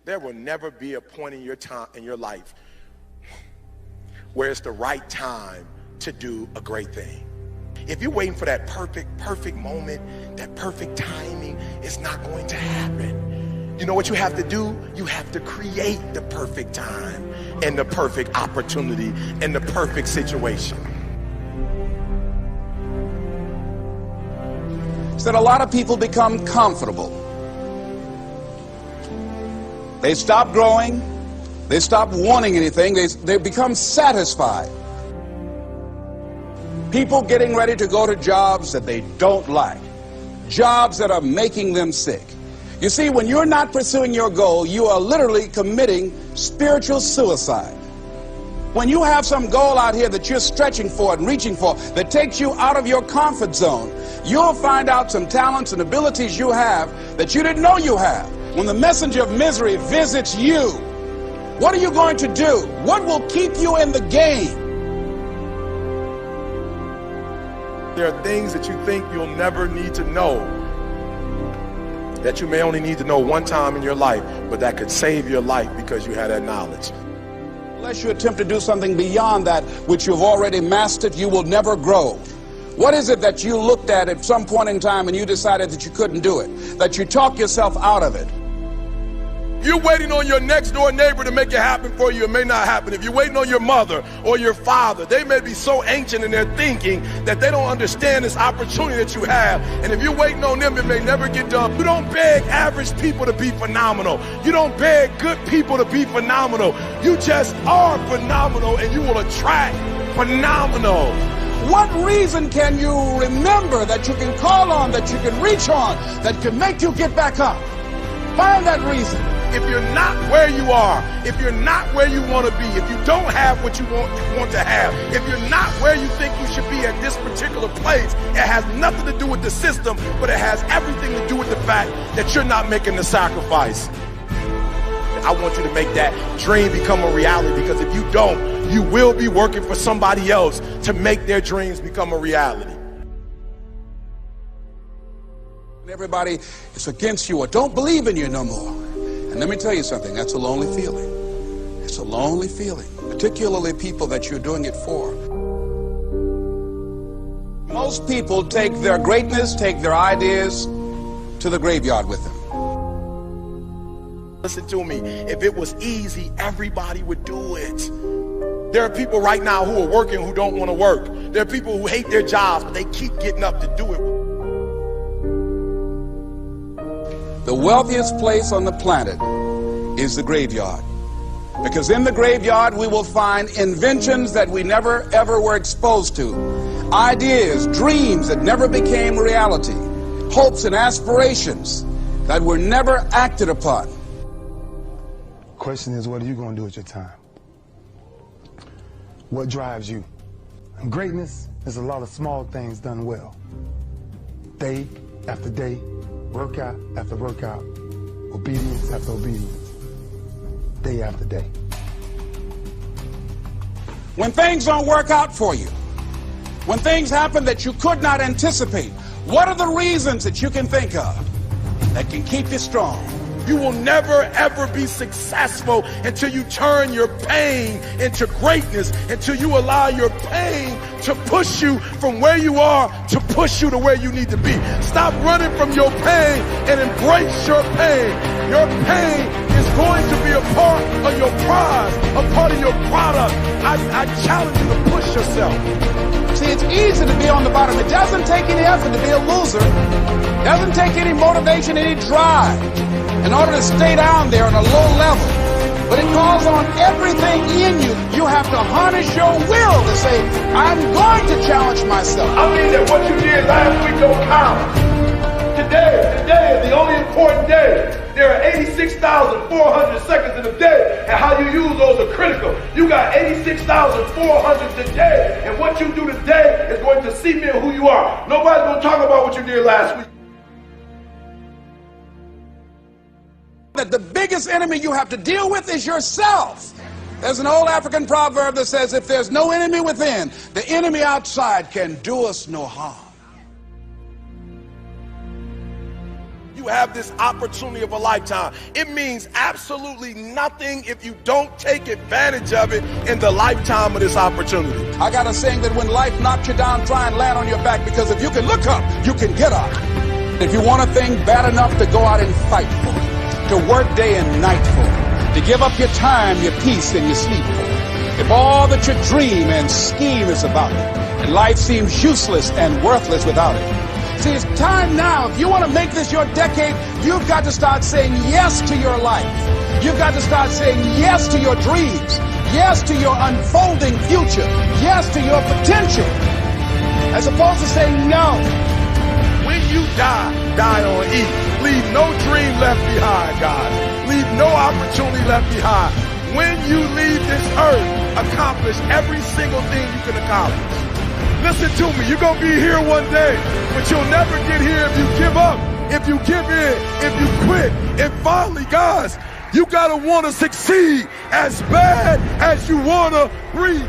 There will never be a point in your life where it's the right time to do a great thing. If you're waiting for that perfect moment, that perfect timing, it's not going to happen. You know what you have to do? You have to create the perfect time and the perfect opportunity and the perfect situation. That a lot of people become comfortable. They stop growing. They stop wanting anything. They become satisfied. People getting ready to go to jobs that they don't like. Jobs that are making them sick. You see, when you're not pursuing your goal, you are literally committing spiritual suicide. When you have some goal out here that you're stretching for and reaching for that takes you out of your comfort zone, you'll find out some talents and abilities you have that you didn't know you have. When the messenger of misery visits you, what are you going to do? What will keep you in the game? There are things that you think you'll never need to know, that you may only need to know one time in your life, but that could save your life because you had that knowledge. Unless you attempt to do something beyond that which you've already mastered, you will never grow. What is it that you looked at some point in time and you decided that you couldn't do it, that you talk yourself out of it? If you're waiting on your next door neighbor to make it happen for you, it may not happen. If you're waiting on your mother or your father, they may be so ancient in their thinking that they don't understand this opportunity that you have. And if you're waiting on them, it may never get done. You don't beg average people to be phenomenal. You don't beg good people to be phenomenal. You just are phenomenal, and you will attract phenomenal. What reason can you remember that you can call on, that you can reach on, that can make you get back up? Find that reason. If you're not where you are, if you're not where you want to be, if you don't have what you want to have, if you're not where you think you should be at this particular place, it has nothing to do with the system, but it has everything to do with the fact that you're not making the sacrifice. I want you to make that dream become a reality, because if you don't, you will be working for somebody else to make their dreams become a reality. Everybody is against you or don't believe in you no more. And let me tell you something, that's a lonely feeling. It's a lonely feeling, particularly people that you're doing it for. Most people take their greatness, take their ideas to the graveyard with them. Listen to me, if it was easy, everybody would do it. There are people right now who are working who don't want to work. There are people who hate their jobs, but they keep getting up to do it. The wealthiest place on the planet is the graveyard. Because in the graveyard we will find inventions that we never ever were exposed to. Ideas, dreams that never became reality. Hopes and aspirations that were never acted upon. Question is, what are you going to do with your time? What drives you? And greatness is a lot of small things done well. Day after day, workout after workout, obedience after obedience, day after day. When things don't work out for you, when things happen that you could not anticipate, what are the reasons that you can think of that can keep you strong? You will never ever be successful until you turn your pain into greatness, until you allow your pain to push you from where you are to push you to where you need to be. Stop running from your pain and embrace your pain. Your pain is going to be a part of your prize, a part of your product. I challenge you to push yourself. See, it's easy to be on the bottom. It doesn't take any effort to be a loser. It doesn't take any motivation, any drive in order to stay down there on a low level. But it calls on everything in you. You have to harness your will to say, I'm going to challenge myself. I mean that what you did last week don't count. Today is the only important day. There are 86,400 seconds in a day, and how you use those are critical. You got 86,400 today, and what you do today is going to cement who you are. Nobody's going to talk about what you did last week. That the biggest enemy you have to deal with is yourself. There's an old African proverb that says, if there's no enemy within, the enemy outside can do us no harm. you have this opportunity of a lifetime. It means absolutely nothing if you don't take advantage of it in the lifetime of this opportunity. I got a saying that when life knocks you down, try and land on your back, because if you can look up, you can get up. If you want a thing bad enough to go out and fight for it, to work day and night for it, to give up your time, your peace, and your sleep for it, if all that you dream and scheme is about it, and life seems useless and worthless without it. See, it's time now. If you want to make this your decade, you've got to start saying yes to your life. You've got to start saying yes to your dreams, yes to your unfolding future, yes to your potential, as opposed to saying no. When you die, die on E. Leave no dream left behind, guys. Leave no opportunity left behind. When you leave this earth, accomplish every single thing you can accomplish. Listen to me, you're going to be here one day, but you'll never get here if you give up, if you give in, if you quit. And finally, guys, you got to want to succeed as bad as you want to breathe.